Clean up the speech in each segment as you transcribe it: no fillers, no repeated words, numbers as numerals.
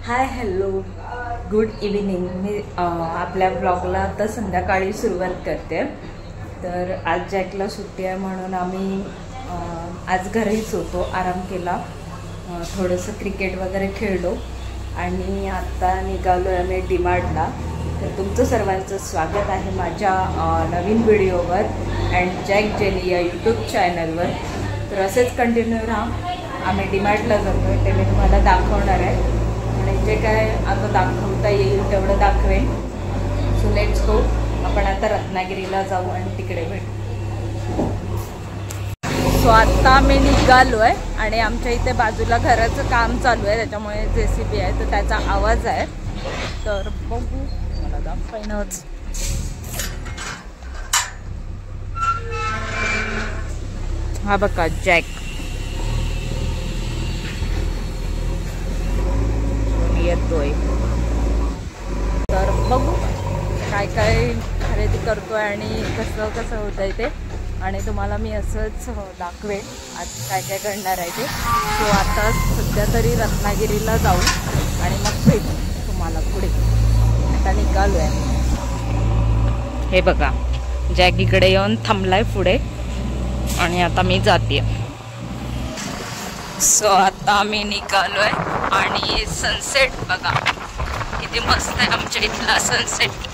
हाय hello good evening. मी आपल्या ब्लॉगला आता संध्याकाळी सुरुवात करते. तर आज जॅकला सुट्टी आहे म्हणून आम्ही आज घरीच होतो, आराम केला, थोडंसं क्रिकेट वगैरे खेळलो आणि आता निघालो आहे आम्ही डीमार्टला. तर तुमचं सर्वांचं स्वागत आहे माझ्या नवीन व्हिडिओवर अँड जॅक जेली या यूट्यूब चॅनलवर. तर असेच कंटिन्यू राहा. आम्ही डीमार्टला जातो आहे, ते मी तुम्हाला दाखवणार आहे आणि जे काय आता दाखवता येईल तेवढं दाखवेन. So let's go. आपण आता रत्नागिरीला जाऊ आणि तिकडे भेटू. सो आता आम्ही निघालो आहे आणि आमच्या इथे बाजूला घराचं काम चालू आहे, त्याच्यामुळे JCB आहे तर त्याचा आवाज आहे. तर बघू, मला दाखवायनच. हा बघा जॅक येतोय. तर बघू काय काय खरेदी करतोय आणि कसं कसं होत आहे ते, आणि तुम्हाला मी असंच दाखवेन आज काय काय करणार आहे ते. सो आता सध्या तरी रत्नागिरीला जाऊ आणि मग भेटू तुम्हाला पुढे. आता निघालो आहे. हे बघा जॅक इकडे येऊन थांबलाय पुढे आणि आता मी जाते. सो आता आम्ही निघालो आहे आणि सनसेट बघा किती मस्त आहे आमच्या इथला सनसेट.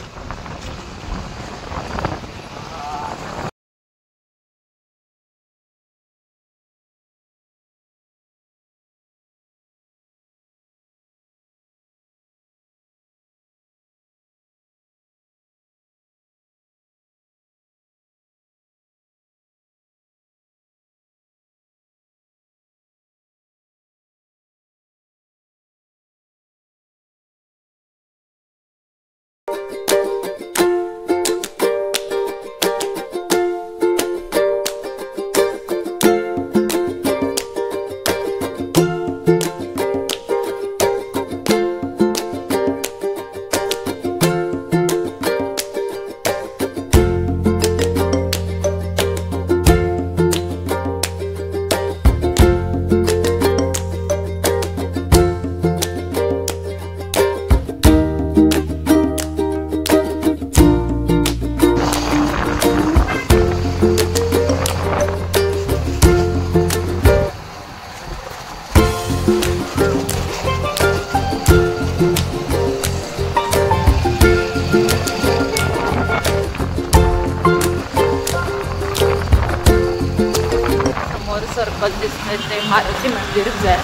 सर्कल दिसतंय ते मारुती मंदिरच आहे.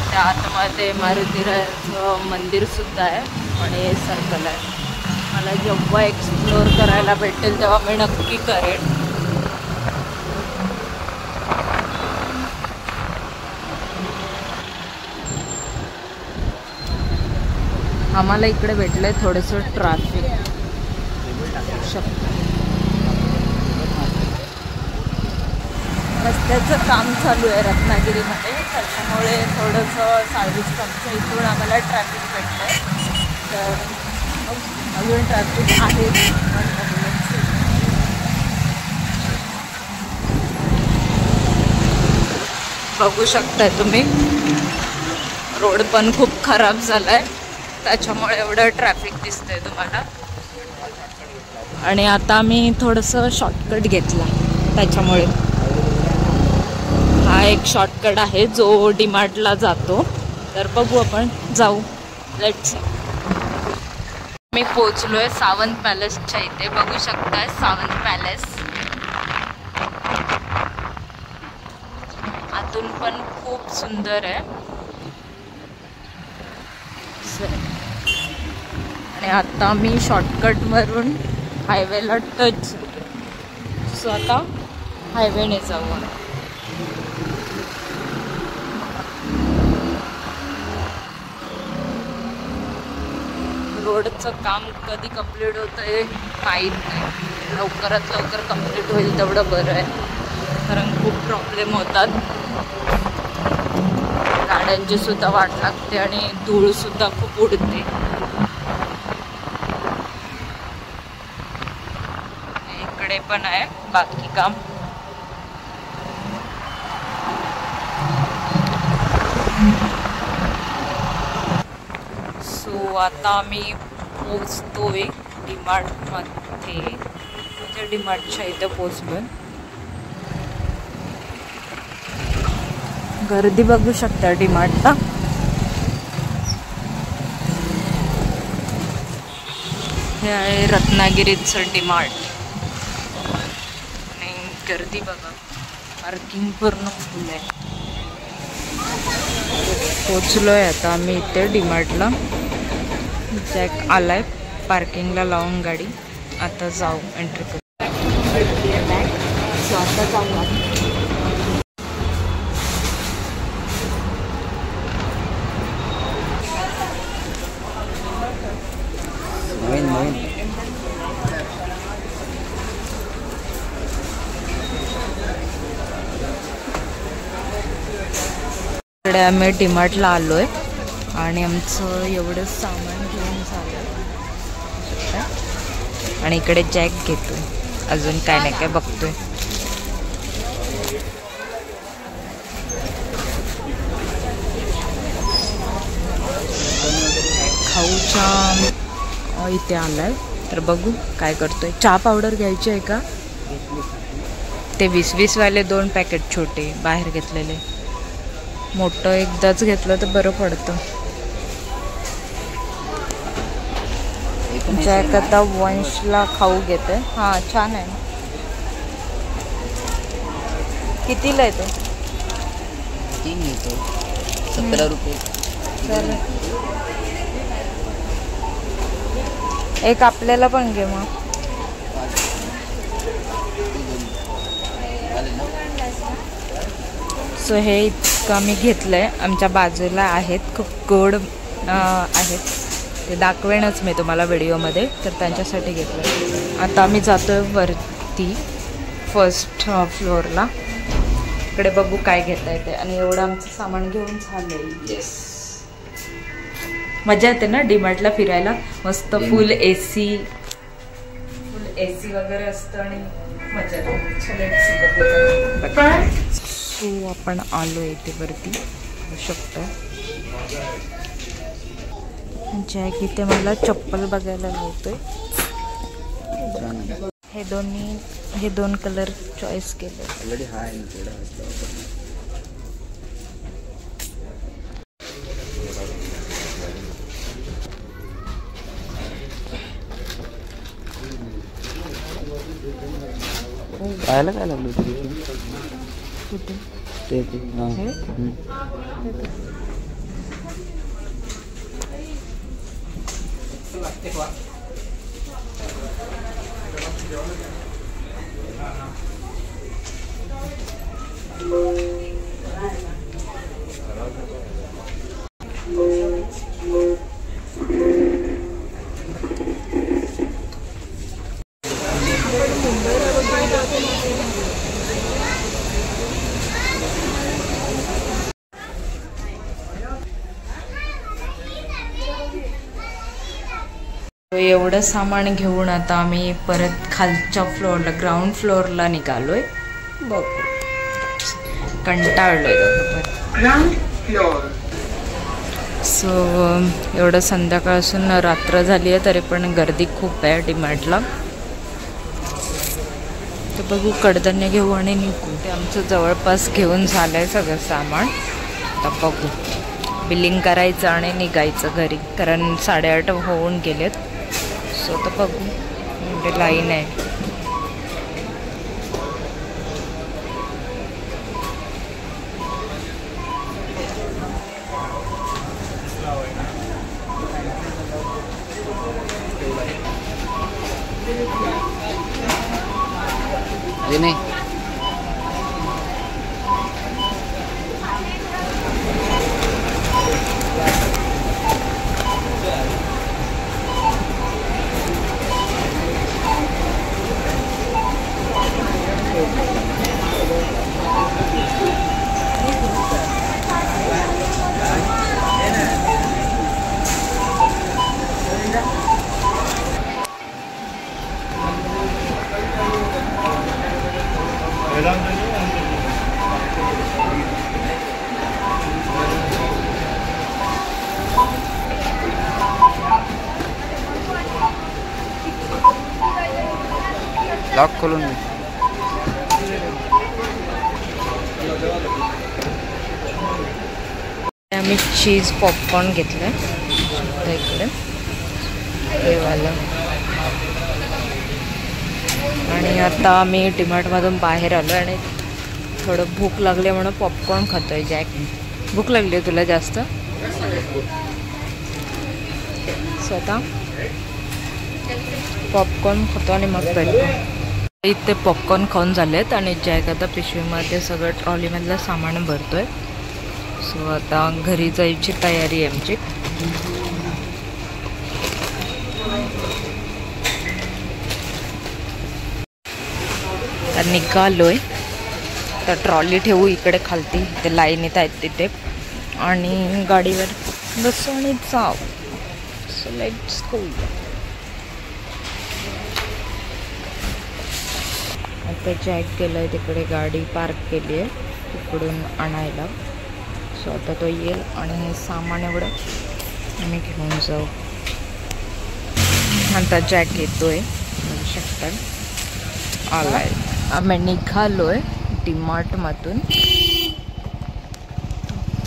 त्या आतमध्ये मारुतीरायाचं मंदिर सुद्धा आहे आणि हे सर्कल आहे. मला जेव्हा एक्सप्लोअर करायला भेटेल तेव्हा मी नक्की करेन. आम्हाला इकडे भेटलंय थोडंसं ट्रॅफिक. रस्त्याचं काम चालू आहे रत्नागिरीमध्ये, त्याच्यामुळे थोडंसं सर्व्हिस आमच्या इथून आम्हाला ट्रॅफिक भेटलं आहे. तर अजून ट्रॅफिक आहे. बघू शकताय तुम्ही, रोड पण खूप खराब झाला आहे, त्याच्यामुळे एवढं ट्रॅफिक दिसतंय तुम्हाला. आणि आता आम्ही थोडंसं शॉर्टकट घेतला, त्याच्यामुळे हा एक शॉर्टकट आहे जो डीमार्टला जातो. तर बघू आपण जाऊ. Let's see. मी पोचलोय सावंत पॅलेसच्या इथे. बघू शकताय सावंत पॅलेस. आतून पण खूप सुंदर आहे. आणि आता मी शॉर्टकटवरून हायवेला टच. सो आता हायवेने जाऊ. रोडचं काम कधी कंप्लीट होतं आहे माहीत नाही. लवकरात लवकर कंप्लीट होईल तेवढं बरं आहे, कारण खूप प्रॉब्लेम होतात. गाड्यांची सुद्धा वाट लागते आणि धूळ सुद्धा खूप उडते. इकडे पण आहे बाकी काम. सो आता आम्ही पोचतोय डीमार्ट मध्ये, म्हणजे डीमार्टच्या इथे पोचलोय. गर्दी बघू शकता डीमार्टला. हे आहे रत्नागिरीचं डीमार्ट आणि गर्दी बघा, पार्किंग पूर्ण फुल आहे. पोचलोय आता आम्ही इथे डीमार्टला. जॅक आलाय पार्किंगला लावून गाडी. आता जाऊ एंट्री करू. सो आता जाऊ. इकडे आम्ही डीमार्टला आलोय आणि आमचं एवढं सामान घेऊन झालं आणि इकडे जॅक घेतो. अजून काय नाही काय बघतोय. खाऊच्या इथे आलाय तर बघू काय करतोय. चहा पावडर घ्यायची आहे का? ते 20-20 वाले 2 पॅकेट छोटे बाहेर घेतलेले. मोठं एकदाच घेतलं तर बरं पडतं. जॅक आता वंशला खाऊ घेते. हां छान आहे. कितीला आहे तो? 3 घेतो 17 रुपये. एक आपल्याला पण घे मग. सो हे इतकं मी घेतलंय. आमच्या बाजूला आहेत, खूप गोड आहेत. ते दाखवेनच मी तुम्हाला व्हिडिओमध्ये, तर त्यांच्यासाठी घेतलं. आता आम्ही जातोय वरती फर्स्ट फ्लोअरला. इकडे बघू काय घेता येते. आणि एवढं आमचं सामान घेऊन झालंय. येस, मजा येते ना डीमार्टला फिरायला. मस्त फुल एसी वगैरे असतं आणि मजा येते. सो आपण आलो इथे वरती बघू शकतो. जॅक इथे मला चप्पल बघायला लावतोय. हे 2 कलर चॉईस केले. पाहायला काय लागलं कुठे ते एवढं सामान घेऊन आता आम्ही परत खालच्या फ्लोअरला, ग्राउंड फ्लोअरला निघालोय. बघ कंटाळलोय ग्राउंड फ्लोअर. सो एवढं संध्याकाळपासून रात्र झाली आहे तरी पण गर्दी खूप आहे डीमार्टला. तर बघू कडधान्य घेऊ आणि निघू. ते आमचं जवळपास घेऊन झालं आहे सगळं सामान. आता बघू बिलिंग करायचं आणि निघायचं घरी, कारण 8:30 होऊन गेलेत. सो तर बघू, म्हणजे लाईन आहे. नाही लॉक खोलून घे. आम्ही चीज पॉपकॉर्न घेतलं इकडे हे वालं. आणि आता आम्ही डीमार्टमधून बाहेर आलो आणि थोडं भूक लागली म्हणून पॉपकॉर्न खातोय. जॅक, भूक लागली आहे तुला जास्त? स्वतः पॉपकॉर्न खातो आणि मग पेटतो. इथे पॉपकॉर्न खाऊन झालेत आणि जॅक आता पिशवीमध्ये सगळं ट्रॉलीमधलं सामान भरतोय. सो आता घरी जायची तयारी आहे आमची. तर निघालोय. तर ट्रॉली ठेवू इकडे खालती, ते लाईनीत आहेत तिथे, आणि गाडीवर बसू आणि जाऊ. So let's go. आता जॅक गेलाय तिकडे, गाडी पार्क केली आहे तिकडून आणायला. सो आता तो येईल आणि हे सामान एवढं आम्ही घेऊन जाऊ. आता जॅक येतोय, बघू शकतात. आलाय. आम्ही निघालोय डीमार्टमधून.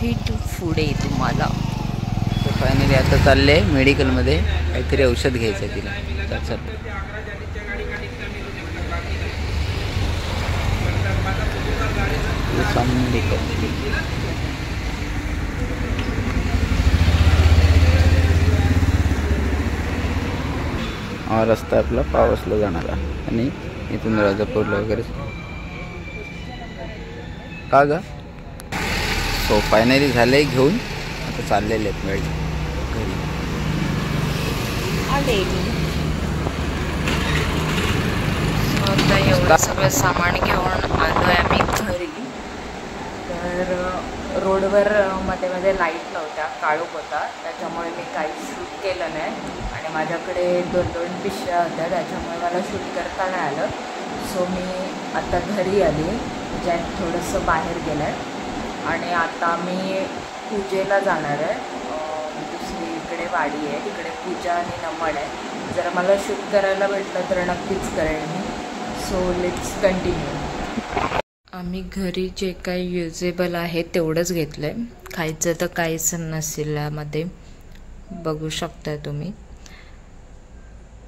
भेटू पुढे तुम्हाला. तर फायनली आता चालले मेडिकलमध्ये, काहीतरी औषध घ्यायचं आहे तिला. त्याचं हा रस्ता आपला पावसला जाणारा आणि इथून राजापूरला वगैरे. का ग? सो फायनली झाले घेऊन, आता चाललेले आहेत घरी. आता एवढं सगळं सामान घेऊन आलोय आम्ही घरी. तर रोडवर मध्ये मध्ये लाईट नव्हत्या, काळोख होता, त्याच्यामुळे मी काही शूट केलं नाही. आणि माझ्याकडे 2 पिशव्या होत्या, त्याच्यामुळे मला शूट करता नाही आलं. सो मी आता घरी आली. जॅक थोडंसं बाहेर गेलं आहे आणि आता मी पूजेला जाणार आहे. दुसरीकडे वाडी आहे, तिकडे पूजा आणि नमन आहे. जर मला शूट करायला भेटलं तर नक्कीच करेन मी. So let's continue. आम्ही घरी जे काही युजेबल आहे तेवढंच घेतलं आहे. खायचं तर काहीच नसेल यामध्ये, बघू शकता तुम्ही.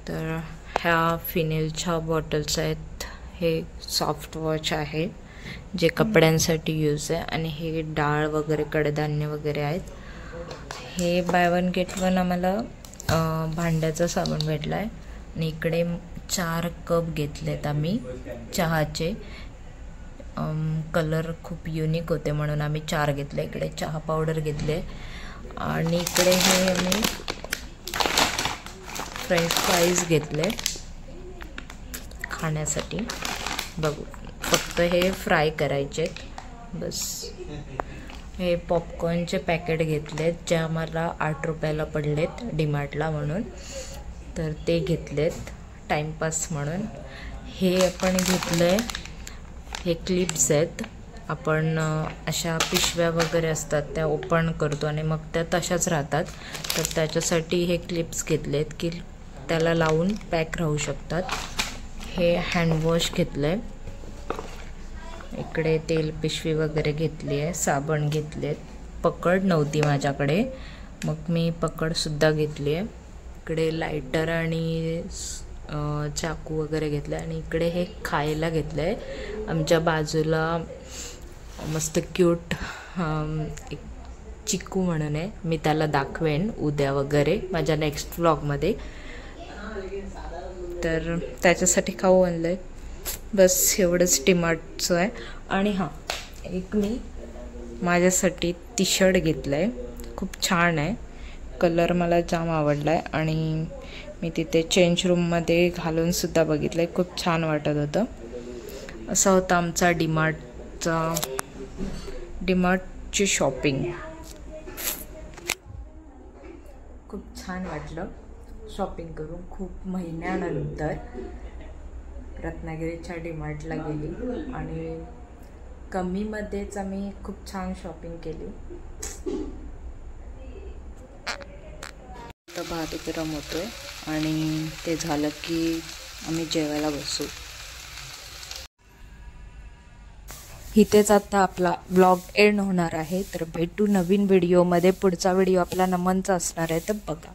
तर ह्या फिनेलच्या बॉटल्स आहेत. हे सॉफ्ट वॉश आहे जे कपड्यांसाठी यूज आहे. आणि हे डाळ वगैरे, कडधान्य वगैरे आहेत. हे बाय 1 गेट 1 आम्हाला भांड्याचा साबण भेटला आहे. आणि इकडे 4 कप घेतलेत आम्ही चहाचे. कलर खूप युनिक होते म्हणून आम्ही 4 घेतले. इकडे चहा पावडर घेतले. आणि इकडे हे आम्ही फ्रेंच फ्राईज घेतले खाण्यासाठी. बघू, फक्त हे फ्राय करायचेत बस. हे पॉपकॉर्नचे पॅकेट घेतलेत जे आम्हाला 8 रुपयाला पडलेत डीमार्टला म्हणून, तर ते घेतलेत टाईमपास म्हणून. हे आपण घेतलं आहे, हे क्लिप्स आहेत. आपण अशा पिशव्या वगैरे असतात त्या ओपन करतो आणि मग त्या तशाच राहतात. तर त्याच्यासाठी हे क्लिप्स घेतलेत की त्याला लावून पॅक राहू शकतात. हे हँडवॉश घेतलं आहे. इकडे तेल पिशवी वगैरे घेतली आहे. साबण घेतलेत. पकड नव्हती माझ्याकडे, मग मी पकडसुद्धा घेतली आहे. इकडे लायटर आणि चाकू वगैरे घेतलं आहे. आणि इकडे हे खायला घेतलं आहे. आमच्या बाजूला मस्त क्यूट एक चिक्कू म्हणून आहे. मी त्याला दाखवेन उद्या वगैरे माझ्या नेक्स्ट व्लॉगमध्ये. तर त्याच्यासाठी खाऊ आणलं आहे. बस एवढंच डीमार्टचं आहे. आणि हां, एक मी माझ्यासाठी टी शर्ट घेतलं आहे. खूप छान आहे, कलर मला जाम आवडला आहे. आणि मी तिथे चेंज रूममध्ये घालूनसुद्धा बघितलं आहे, खूप छान वाटत होतं. असा होता आमचा डीमार्टची शॉपिंग. खूप छान वाटलं शॉपिंग करून. खूप महिन्यानंतर रत्नागिरीच्या डीमार्टला गेली आणि कमीमध्येच आम्ही खूप छान शॉपिंग केली. भात गरम होतोय आणि ते झालं की आम्ही जेवायला बसू. इथेच आता आपला ब्लॉग एंड होणार आहे. तर भेटू नवीन व्हिडिओमध्ये. पुढचा व्हिडिओ आपला नमनचा असणार आहे, तर बघा.